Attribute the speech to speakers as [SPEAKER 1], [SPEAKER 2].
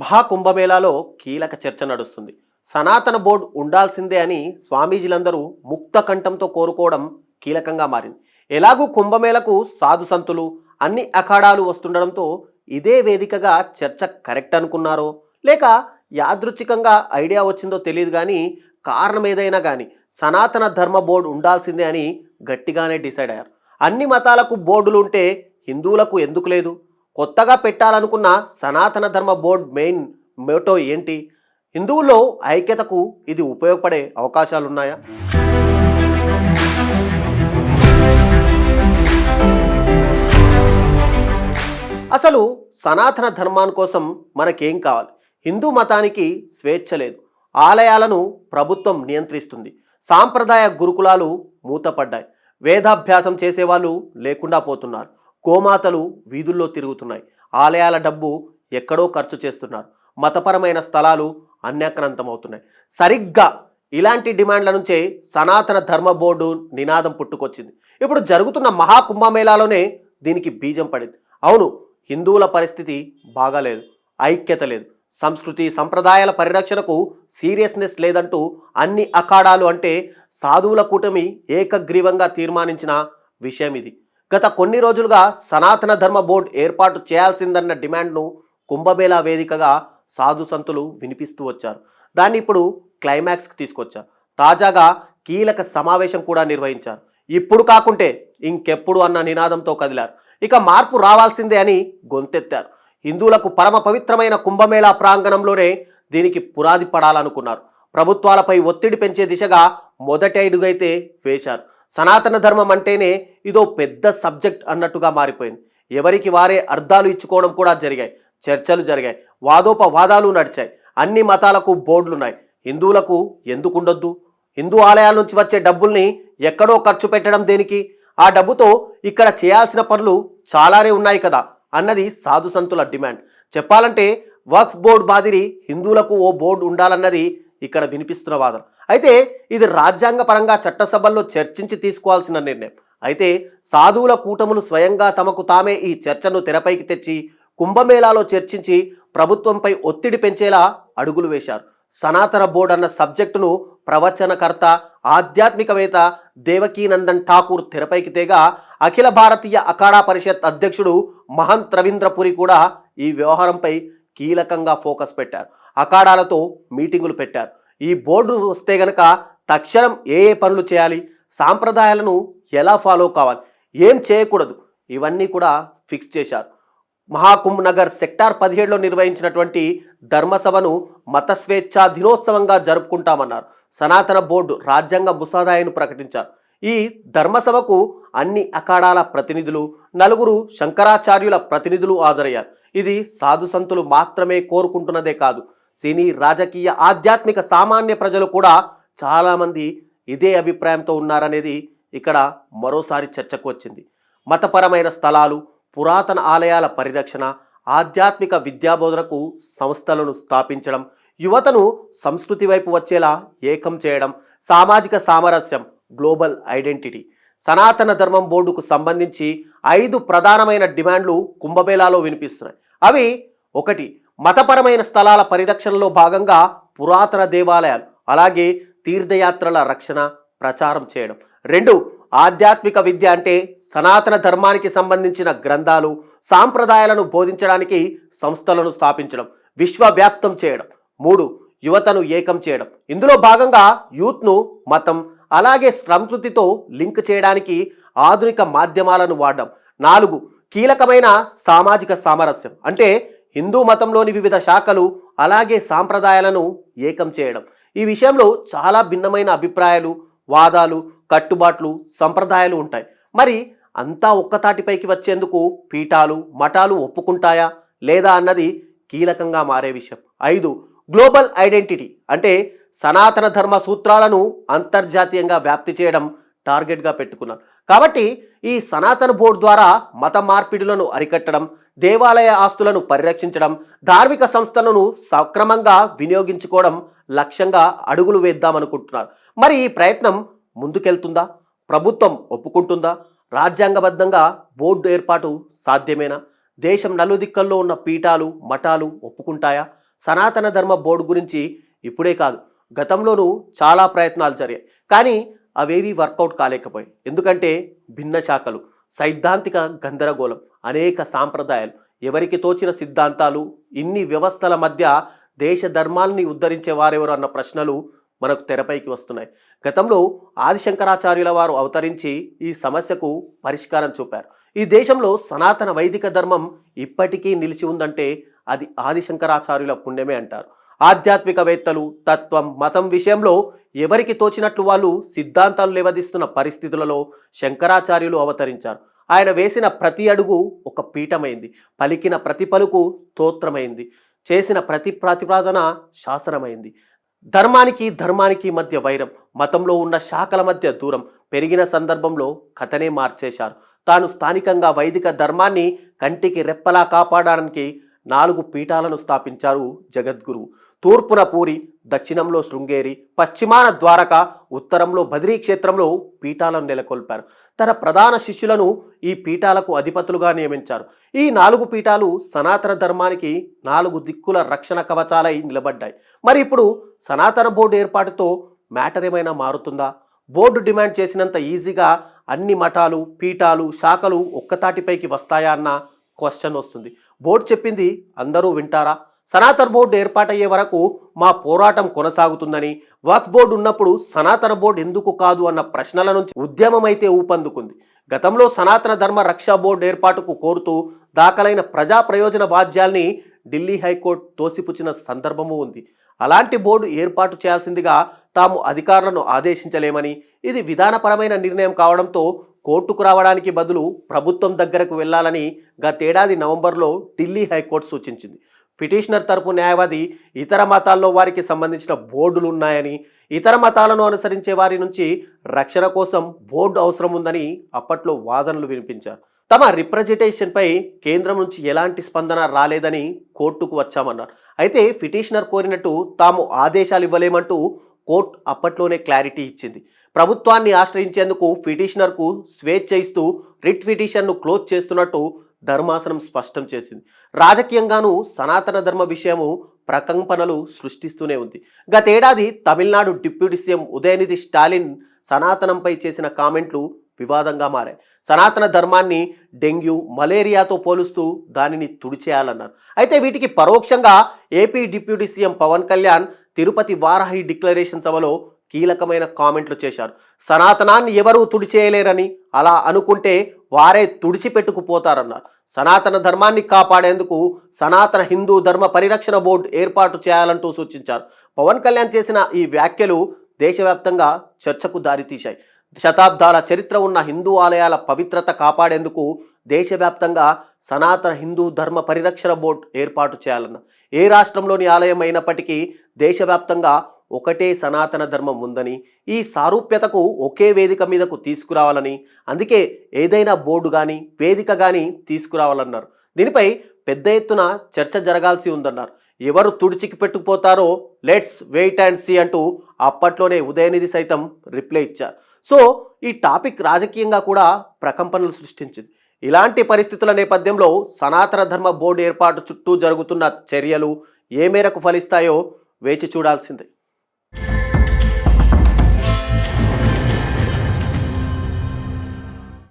[SPEAKER 1] మహాకుంభమేళాలో కీలక చర్చ నడుస్తుంది. సనాతన బోర్డు ఉండాల్సిందే అని స్వామీజీలందరూ ముక్త కంఠంతో కోరుకోవడం కీలకంగా మారింది. ఎలాగూ కుంభమేళకు సాధు సంతులు అన్ని అఖాడాలు వస్తుండడంతో ఇదే వేదికగా చర్చ కరెక్ట్ అనుకున్నారో లేక యాదృచ్ఛికంగా ఐడియా వచ్చిందో తెలియదు కానీ కారణం ఏదైనా కానీ సనాతన ధర్మ బోర్డు ఉండాల్సిందే అని గట్టిగానే డిసైడ్ అయ్యారు. అన్ని మతాలకు బోర్డులు ఉంటే హిందువులకు ఎందుకు లేదు? కొత్తగా పెట్టాలనుకున్న సనాతన ధర్మ బోర్డు మెయిన్ మోటో ఏంటి? హిందువుల్లో ఐక్యతకు ఇది ఉపయోగపడే అవకాశాలున్నాయా? అసలు సనాతన ధర్మాని కోసం మనకేం కావాలి? హిందూ మతానికి స్వేచ్ఛ లేదు. ఆలయాలను ప్రభుత్వం నియంత్రిస్తుంది. సాంప్రదాయ గురుకులాలు మూతపడ్డాయి. వేదాభ్యాసం చేసేవాళ్ళు లేకుండా పోతున్నారు. గోమాతలు వీధుల్లో తిరుగుతున్నాయి. ఆలయాల డబ్బు ఎక్కడో ఖర్చు చేస్తున్నారు. మతపరమైన స్థలాలు అన్యాక్రాంతమవుతున్నాయి. సరిగ్గా ఇలాంటి డిమాండ్ల నుంచే సనాతన ధర్మ బోర్డు నినాదం పుట్టుకొచ్చింది. ఇప్పుడు జరుగుతున్న మహాకుంభమేళాలోనే దీనికి బీజం పడింది. అవును, హిందువుల పరిస్థితి బాగాలేదు, ఐక్యత లేదు, సంస్కృతి సంప్రదాయాల పరిరక్షణకు సీరియస్నెస్ లేదంటూ అన్ని అఖాడాలు అంటే సాధువుల కూటమి ఏకగ్రీవంగా తీర్మానించిన విషయం ఇది. గత కొన్ని రోజులుగా సనాతన ధర్మ బోర్డు ఏర్పాటు చేయాల్సిందన్న డిమాండ్ను కుంభమేళా వేదికగా సాధు సంతులు వినిపిస్తూ వచ్చారు. దాన్ని ఇప్పుడు క్లైమాక్స్కి తీసుకొచ్చారు. తాజాగా కీలక సమావేశం కూడా నిర్వహించారు. ఇప్పుడు కాకుంటే ఇంకెప్పుడు అన్న నినాదంతో కదిలారు. ఇక మార్పు రావాల్సిందే అని గొంతెత్తారు. హిందువులకు పరమ పవిత్రమైన కుంభమేళా ప్రాంగణంలోనే దీనికి పునాది పడాలనుకున్నారు. ప్రభుత్వాలపై ఒత్తిడి పెంచే దిశగా మొదటి అడుగైతే వేశారు. సనాతన ధర్మం అంటేనే ఇదో పెద్ద సబ్జెక్ట్ అన్నట్టుగా మారిపోయింది. ఎవరికి వారే అర్థాలు ఇచ్చుకోవడం కూడా జరిగాయి. చర్చలు జరిగాయి. వాదోపవాదాలు నడిచాయి. అన్ని మతాలకు బోర్డులున్నాయి. హిందువులకు ఎందుకు ఉండొద్దు? హిందూ ఆలయాల నుంచి వచ్చే డబ్బుల్ని ఎక్కడో ఖర్చు పెట్టడం దేనికి? ఆ డబ్బుతో ఇక్కడ చేయాల్సిన పనులు చాలానే ఉన్నాయి కదా అన్నది సాధు సంతుల డిమాండ్. చెప్పాలంటే వక్ఫ్ బోర్డు మాదిరి హిందువులకు ఓ బోర్డు ఉండాలన్నది ఇక్కడ వినిపిస్తున్న వాదన. అయితే ఇది రాజ్యాంగపరంగా చట్టసభల్లో చర్చించి తీసుకోవాల్సిన నిర్ణయం. అయితే సాధువుల కూటములు స్వయంగా తమకు తామే ఈ చర్చను తెరపైకి తెచ్చి కుంభమేళాలో చర్చించి ప్రభుత్వంపై ఒత్తిడి పెంచేలా అడుగులు వేశారు. సనాతన బోర్డు అన్న సబ్జెక్టును ప్రవచనకర్త ఆధ్యాత్మికవేత్త దేవకీనందన్ ఠాకూర్ తెరపైకి తేగా అఖిల భారతీయ అఖాడా పరిషత్ అధ్యక్షుడు మహంత్ రవీంద్రపురి కూడా ఈ వ్యవహారంపై కీలకంగా ఫోకస్ పెట్టారు. అఖాడాలతో మీటింగులు పెట్టారు. ఈ బోర్డు వస్తే గనక తక్షణం ఏ పనులు చేయాలి, సాంప్రదాయాలను ఎలా ఫాలో కావాలి, ఏం చేయకూడదు, ఇవన్నీ కూడా ఫిక్స్ చేశారు. మహాకుంభ్ నగర్ సెక్టార్ 17లో నిర్వహించినటువంటి ధర్మసభను మత స్వేచ్ఛా దినోత్సవంగా జరుపుకుంటామన్నారు. సనాతన బోర్డు రాజ్యాంగ ముసాదాయిను ప్రకటించారు. ఈ ధర్మసభకు అన్ని అఖాడాల ప్రతినిధులు, 4 శంకరాచార్యుల ప్రతినిధులు హాజరయ్యారు. ఇది సాధు సంతులు మాత్రమే కోరుకుంటున్నదే కాదు, సినీ రాజకీయ ఆధ్యాత్మిక సామాన్య ప్రజలు కూడా చాలామంది ఇదే అభిప్రాయంతో ఉన్నారనేది ఇక్కడ మరోసారి చర్చకు వచ్చింది. మతపరమైన స్థలాలు, పురాతన ఆలయాల పరిరక్షణ, ఆధ్యాత్మిక విద్యాబోధనకు సంస్థలను స్థాపించడం, యువతను సంస్కృతి వైపు వచ్చేలా ఏకం చేయడం, సామాజిక సామరస్యం, గ్లోబల్ ఐడెంటిటీ. సనాతన ధర్మం బోర్డుకు సంబంధించి 5 ప్రధానమైన డిమాండ్లు కుంభమేళాలో వినిపిస్తున్నాయి. అవి: 1, మతపరమైన స్థలాల పరిరక్షణలో భాగంగా పురాతన దేవాలయాలు అలాగే తీర్థయాత్రల రక్షణ ప్రచారం చేయడం. 2, ఆధ్యాత్మిక విద్య అంటే సనాతన ధర్మానికి సంబంధించిన గ్రంథాలు, సాంప్రదాయాలను బోధించడానికి సంస్థలను స్థాపించడం, విశ్వవ్యాప్తం చేయడం. 3, యువతను ఏకం చేయడం. ఇందులో భాగంగా యూత్ను మతం అలాగే సంస్కృతితో లింక్ చేయడానికి ఆధునిక మాధ్యమాలను వాడడం. 4, కీలకమైన సామాజిక సామరస్యం అంటే హిందూ మతంలోని వివిధ శాఖలు అలాగే సాంప్రదాయాలను ఏకం చేయడం. ఈ విషయంలో చాలా భిన్నమైన అభిప్రాయాలు, వాదాలు, కట్టుబాట్లు, సంప్రదాయాలు ఉంటాయి. మరి అంతా ఒక్కతాటిపైకి వచ్చేందుకు పీఠాలు, మఠాలు ఒప్పుకుంటాయా లేదా అన్నది కీలకంగా మారే విషయం. 5, గ్లోబల్ ఐడెంటిటీ అంటే సనాతన ధర్మ సూత్రాలను అంతర్జాతీయంగా వ్యాప్తి చేయడం టార్గెట్గా పెట్టుకున్నారు. కాబట్టి ఈ సనాతన బోర్డు ద్వారా మత మార్పిడులను అరికట్టడం, దేవాలయ ఆస్తులను పరిరక్షించడం, ధార్మిక సంస్థలను సక్రమంగా వినియోగించుకోవడం లక్ష్యంగా అడుగులు వేద్దామనుకుంటున్నారు. మరి ఈ ప్రయత్నం ముందుకెళ్తుందా? ప్రభుత్వం ఒప్పుకుంటుందా? రాజ్యాంగబద్ధంగా బోర్డు ఏర్పాటు సాధ్యమేనా? దేశం నలుదిక్కల్లో ఉన్న పీఠాలు, మఠాలు ఒప్పుకుంటాయా? సనాతన ధర్మ బోర్డు గురించి ఇప్పుడే కాదు గతంలోనూ చాలా ప్రయత్నాలు జరిగాయి, కానీ అవేవి వర్కౌట్ కాలేకపోయాయి. ఎందుకంటే భిన్న శాఖలు, సైద్ధాంతిక గందరగోళం, అనేక సాంప్రదాయాలు, ఎవరికి తోచిన సిద్ధాంతాలు, ఇన్ని వ్యవస్థల మధ్య దేశ ధర్మాల్ని ఉద్ధరించే వారెవరు అన్న ప్రశ్నలు మనకు తెరపైకి వస్తున్నాయి. గతంలో ఆదిశంకరాచార్యుల వారు అవతరించి ఈ సమస్యకు పరిష్కారం చూపారు. ఈ దేశంలో సనాతన వైదిక ధర్మం ఇప్పటికీ నిలిచి ఉందంటే అది ఆదిశంకరాచార్యుల పుణ్యమే అంటారు. ఆధ్యాత్మికవేత్తలు తత్వం, మతం విషయంలో ఎవరికి తోచినట్లు వాళ్ళు సిద్ధాంతాలు లేవదీస్తున్న పరిస్థితులలో శంకరాచార్యులు అవతరించారు. ఆయన వేసిన ప్రతి అడుగు ఒక పీఠమైంది, పలికిన ప్రతి పలుకు స్తోత్రమైంది, చేసిన ప్రతి ప్రతిపాదన శాసనమైంది. ధర్మానికి మధ్య వైరం, మతంలో ఉన్న శాఖల మధ్య దూరం పెరిగిన సందర్భంలో కథనే మార్చేశారు. తాను స్థానికంగా వైదిక ధర్మాన్ని కంటికి రెప్పలా కాపాడడానికి 4 పీఠాలను స్థాపించారు జగద్గురువు. తూర్పున పూరి, దక్షిణంలో శృంగేరి, పశ్చిమాన ద్వారక, ఉత్తరంలో బద్రీ క్షేత్రంలో పీఠాలను నెలకొల్పారు. తన ప్రధాన శిష్యులను ఈ పీఠాలకు అధిపతులుగా నియమించారు. ఈ 4 పీఠాలు సనాతన ధర్మానికి 4 దిక్కుల రక్షణ కవచాలై నిలబడ్డాయి. మరి ఇప్పుడు సనాతన బోర్డు ఏర్పాటుతో మ్యాటర్ ఏమైనా మారుతుందా? బోర్డు డిమాండ్ చేసినంత ఈజీగా అన్ని మఠాలు, పీఠాలు, శాఖలు ఒక్కతాటిపైకి వస్తాయా అన్న క్వశ్చన్ వస్తుంది. బోర్డు చెప్పింది అందరూ వింటారా? సనాతన బోర్డు ఏర్పాటయ్యే వరకు మా పోరాటం కొనసాగుతుందని, వక్ఫ్ బోర్డు ఉన్నప్పుడు సనాతన బోర్డు ఎందుకు కాదు అన్న ప్రశ్నల నుంచి ఉద్యమం అయితే ఊపందుకుంది. గతంలో సనాతన ధర్మ రక్షా బోర్డు ఏర్పాటుకు కోరుతూ దాఖలైన ప్రజా ప్రయోజన వాద్యాల్ని ఢిల్లీ హైకోర్టు తోసిపుచ్చిన సందర్భము ఉంది. అలాంటి బోర్డు ఏర్పాటు చేయాల్సిందిగా తాము అధికారులను ఆదేశించలేమని, ఇది విధానపరమైన నిర్ణయం కావడంతో కోర్టుకు రావడానికి బదులు ప్రభుత్వం దగ్గరకు వెళ్లాలని గతేడాది నవంబర్లో ఢిల్లీ హైకోర్టు సూచించింది. పిటిషనర్ తరపు న్యాయవాది ఇతర మతాల్లో వారికి సంబంధించిన బోర్డులు ఉన్నాయని, ఇతర మతాలను అనుసరించే వారి నుంచి రక్షణ కోసం బోర్డు అవసరం ఉందని అప్పట్లో వాదనలు వినిపించారు. తమ రిప్రజెంటేషన్పై కేంద్రం నుంచి ఎలాంటి స్పందన రాలేదని కోర్టుకు వచ్చామన్నారు. అయితే పిటిషనర్ కోరినట్టు తాము ఆదేశాలు ఇవ్వలేమంటూ కోర్టు అప్పట్లోనే క్లారిటీ ఇచ్చింది. ప్రభుత్వాన్ని ఆశ్రయించేందుకు పిటిషనర్కు స్వేచ్ఛ ఇస్తూ రిట్ పిటిషన్ను క్లోజ్ చేస్తున్నట్టు ధర్మాసనం స్పష్టం చేసింది. రాజకీయంగానూ సనాతన ధర్మ విషయము ప్రకంపనలు సృష్టిస్తూనే ఉంది. గతేడాది తమిళనాడు డిప్యూటీ సీఎం ఉదయనిధి స్టాలిన్ సనాతనంపై చేసిన కామెంట్లు వివాదంగా మారాయి. సనాతన ధర్మాన్ని డెంగ్యూ, మలేరియాతో పోలుస్తూ దానిని తుడిచేయాలన్నారు. అయితే వీటికి పరోక్షంగా AP deputy CM Pawan Kalyan Tirupati Varahi declaration సభలో కీలకమైన కామెంట్లు చేశారు. సనాతనాన్ని ఎవరూ తుడిచేయలేరని, అలా అనుకుంటే వారే తుడిచిపెట్టుకుపోతారన్నారు. సనాతన ధర్మాన్ని కాపాడేందుకు సనాతన హిందూ ధర్మ పరిరక్షణ బోర్డు ఏర్పాటు చేయాలంటూ సూచించారు. పవన్ కళ్యాణ్ చేసిన ఈ వ్యాఖ్యలు దేశవ్యాప్తంగా చర్చకు దారితీశాయి. శతాబ్దాల చరిత్ర ఉన్న హిందూ ఆలయాల పవిత్రత కాపాడేందుకు దేశవ్యాప్తంగా సనాతన హిందూ ధర్మ పరిరక్షణ బోర్డు ఏర్పాటు చేయాలన్న, ఏ రాష్ట్రంలోని ఆలయం అయినప్పటికీ దేశవ్యాప్తంగా ఒకటే సనాతన ధర్మం ఉందని, ఈ సారూప్యతకు ఒకే వేదిక మీదకు తీసుకురావాలని, అందుకే ఏదైనా బోర్డు కానీ వేదిక కానీ తీసుకురావాలన్నారు. దీనిపై పెద్ద ఎత్తున చర్చ జరగాల్సి ఉందన్నారు. ఎవరు తుడిచికి పెట్టుకుపోతారో లెట్స్ వెయిట్ అండ్ సీ అంటూ అప్పట్లోనే ఉదయనిధి సైతం రిప్లై ఇచ్చారు. సో ఈ టాపిక్ రాజకీయంగా కూడా ప్రకంపనలు సృష్టించింది. ఇలాంటి పరిస్థితుల నేపథ్యంలో సనాతన ధర్మ బోర్డు ఏర్పాటు చుట్టూ జరుగుతున్న చర్యలు ఏ మేరకు ఫలిస్తాయో వేచి చూడాల్సిందే.